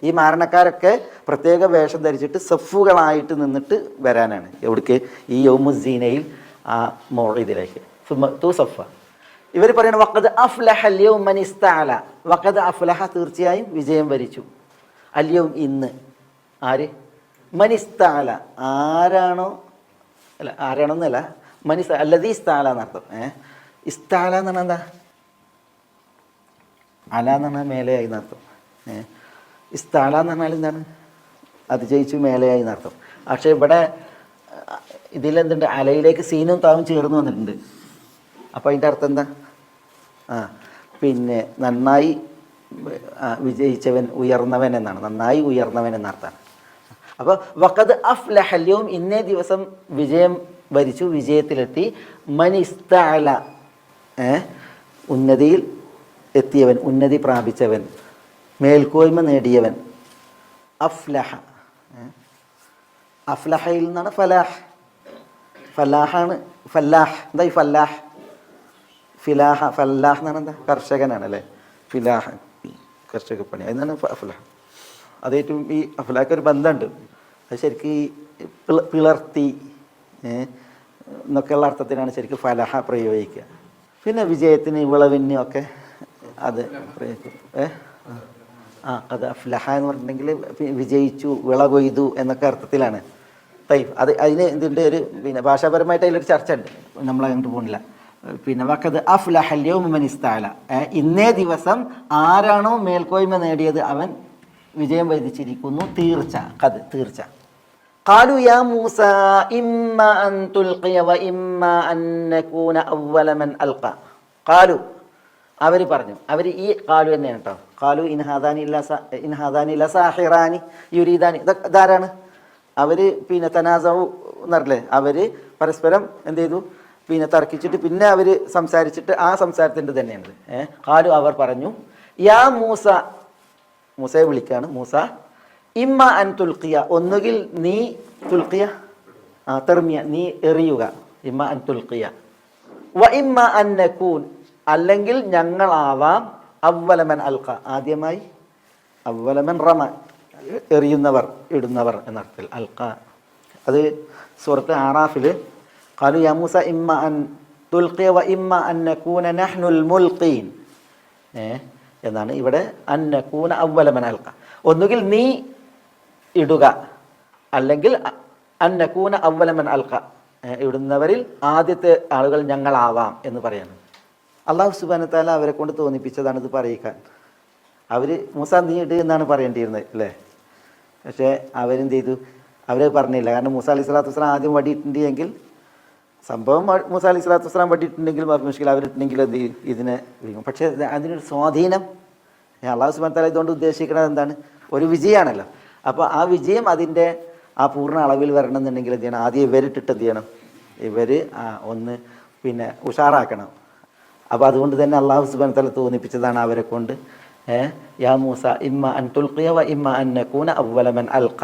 ഈ മാരണക്കാരൊക്കെ പ്രത്യേക വേഷം ധരിച്ചിട്ട് സഫുകളായിട്ട് നിന്നിട്ട് വരാനാണ്. എവിടേക്ക്? ഈ യൗമുസ്സീനയിൽ ആ മൗഇദിലേക്ക്. തൂ സഫ. ഇവർ പറയണ വഖദ് അഫ്ലഹ അൽയൗമ മൻ ഇസ്തഅല. വഖദ് അഫ്ലഹ, തീർച്ചയായും വിജയം വരിച്ചു. അൽയൗം, ഇന്ന്. ആര്? മൻ ഇസ്തഅല, ആരാണോ, അല്ല ആരാണോന്നല്ല, മനിസ് അല്ലദീ ഇസ്തഅല എന്നർത്ഥം. ഇസ്തഅല എന്ന് പറഞ്ഞാൽ എന്താ? അല എന്ന് പറഞ്ഞാൽ മേലെയായി എന്നർത്ഥം. ഇസ്തഅല എന്ന് പറഞ്ഞാൽ എന്താണ്? അതിജയിച്ചു, മേലെയായി എന്നർത്ഥം. പക്ഷേ ഇവിടെ ഇതിലെന്തുണ്ട്? അലയിലേക്ക് സീനും താവും ചേർന്ന് വന്നിട്ടുണ്ട്. അപ്പോൾ അതിൻ്റെ അർത്ഥം എന്താ? പിന്നെ നന്നായി വിജയിച്ചവൻ, ഉയർന്നവൻ എന്നാണ്. നന്നായി ഉയർന്നവൻ എന്നർത്ഥമാണ്. അപ്പോൾ വഖദ് അഫ്ലഹ അൽയൗം, ഇന്നേ ദിവസം വിജയം വരിച്ചു, വിജയത്തിലെത്തി. മൻ ഇസ്തഅല, ഉന്നതിയിൽ എത്തിയവൻ, ഉന്നതി പ്രാപിച്ചവൻ, മേൽക്കോയ്മ നേടിയവൻ. അഫ്ലഹ, അഫ്ലഹയിൽ നിന്നാണ് ഫലാഹ്. ഫലാഹാണ് ഫല്ലാഹ്. എന്താ ഈ ഫല്ലാഹ്? ഫിലാഹ, ഫല്ലാഹ് എന്ന് പറഞ്ഞാൽ എന്താ? കർഷകനാണ് അല്ലേ? ഫിലാഹ്, കർഷകപ്പണി, അതിനാണ് അഫ്ലാഹ്. അതേറ്റവും ഈ അഫ്ലാഹ്ക്ക് ഒരു ബന്ധമുണ്ട്. അത് ശരിക്കും ഈ പിളർത്തി എന്നൊക്കെയുള്ള അർത്ഥത്തിനാണ് ശരിക്കും ഫലഹ പ്രയോഗിക്കുക. പിന്നെ വിജയത്തിന്, വിളവിന് ഒക്കെ അത് പ്രയോഗിക്കും. അത് അഫ്ലഹ എന്ന് പറഞ്ഞിട്ടുണ്ടെങ്കിൽ വിജയിച്ചു, വിള കൊയ്തു എന്നൊക്കെ അർത്ഥത്തിലാണ്. അത് അതിന് ഇതിൻ്റെ ഒരു പിന്നെ ഭാഷാപരമായിട്ട് അതിലൊരു ചർച്ച ഉണ്ട്, നമ്മളങ്ങോട്ട് പോകുന്നില്ല. പിന്നെ വഖദ് അഫ്ലഹ അൽയൗമ മൻ ഇസ്തഅല, ഇന്നേ ദിവസം ആരാണോ മേൽക്കോയ്മ നേടിയത് അവൻ വിജയം വരിച്ചിരിക്കുന്നു, തീർച്ച. കത്, തീർച്ച. ഖാലു യാ മൂസ ഇമ്മ അൻ തുൽഖിയ വ ഇമ്മ അൻ നകൂന അവ്വല മൻ അൽഖ. ഖാലു, അവർ പറഞ്ഞു. അവർ ഈ ഖാലു തന്നെയാണ് കേട്ടോ. ഖാലു ഇൻ ഹാദാനി ലസാഹിറാനി യുരീദാനി. ഇതാരാണ്? അവർ പിന്നെ തനാസഉ എന്നറില്ലേ, അവർ പരസ്പരം എന്ത് ചെയ്തു? പിന്നെ തർക്കിച്ചിട്ട് പിന്നെ അവർ സംസാരിച്ചിട്ട് ആ സംസാരത്തിൻ്റെ തന്നെയാണ്. ഖാലു, അവർ പറഞ്ഞു, യാ മൂസ, മൂസയെ വിളിക്കാണ്. മൂസ, ഇമ്മ അൻ തുൽഖിയ, ഒന്നുകിൽ നീ തുൽഖിയ, തെർമിയ, നീ എറിയുക. ഇമ്മ അൻ തുൽഖിയ. വ ഇമ്മ അൻ നകൂൻ, അല്ലെങ്കിൽ ഞങ്ങളാവാം അവ്വലമൻ അൽഖ, ആദ്യമായി. അവ്വലമൻ റമ, എറിയുന്നവർ, ഇടുന്നവർ എന്നർത്ഥത്തിൽ. അൽഖ അത് സൂറത്ത് ആറാഫിൽ ഖാലു യാ മൂസ ഇമ്മ അൻ തുൽഖിയ വ ഇമ്മ അൻ നകൂന നഹ്നുൽ മുൽഖീൻ എന്നാണ്. ഇവിടെ അൻ നകൂന അവ്വലമൻ അൽഖ, ഒന്നുകിൽ നീ ഇടുക, അല്ലെങ്കിൽ അൻ നകൂന അവ്വലമൻ അൽഖ, ഇടുന്നവരിൽ ആദ്യത്തെ ആളുകൾ ഞങ്ങളാവാം എന്ന് പറയാണ്. അള്ളാഹു സുബ്ഹാനഹു വ തആല അവരെ കൊണ്ട് തോന്നിപ്പിച്ചതാണ് ഇത് പറയിക്കാൻ. അവർ മൂസ നീ ഇട് എന്നാണ് പറയേണ്ടിയിരുന്നത് അല്ലേ? പക്ഷേ അവരെന്ത് ചെയ്തു? അവർ പറഞ്ഞില്ല. കാരണം മൂസ അലൈഹി സ്വലാത്തു വസ്സലാം ആദ്യം വടിയിട്ടുണ്ടെങ്കിൽ, സംഭവം മൂസ അലൈഹി സ്വലാത്തു വസ്സലാം വടിയിട്ടുണ്ടെങ്കിൽ മുഷ്കിൽ, അവരിട്ടുണ്ടെങ്കിൽ എന്ത് ചെയ്യും? ഇതിനെ വിളിക്കും. പക്ഷേ അതിനൊരു സ്വാധീനം അള്ളാഹു സുബ്ഹാനഹു വ തആല ഇതുകൊണ്ട് ഉദ്ദേശിക്കുന്നത് എന്താണ്? ഒരു വിജയമാണല്ലോ. അപ്പോൾ ആ വിജയം അതിൻ്റെ ആ പൂർണ്ണ അളവിൽ വരണം എന്നുണ്ടെങ്കിൽ എന്ത് ചെയ്യണം? ആദ്യം ഇവരിട്ടിട്ട് എന്ത് ചെയ്യണം? ഇവർ ഒന്ന് പിന്നെ ഉഷാറാക്കണം. അപ്പോൾ അതുകൊണ്ട് തന്നെ അള്ളാഹു സുബ്ഹാനഹു വ തആല തോന്നിപ്പിച്ചതാണ് അവരെ കൊണ്ട്. യാ മൂസ ഇമ്മ അൻ തുൽഖിയ വ ഇമ്മ അൻ നകൂന അവ്വല മൻ അൽഖ.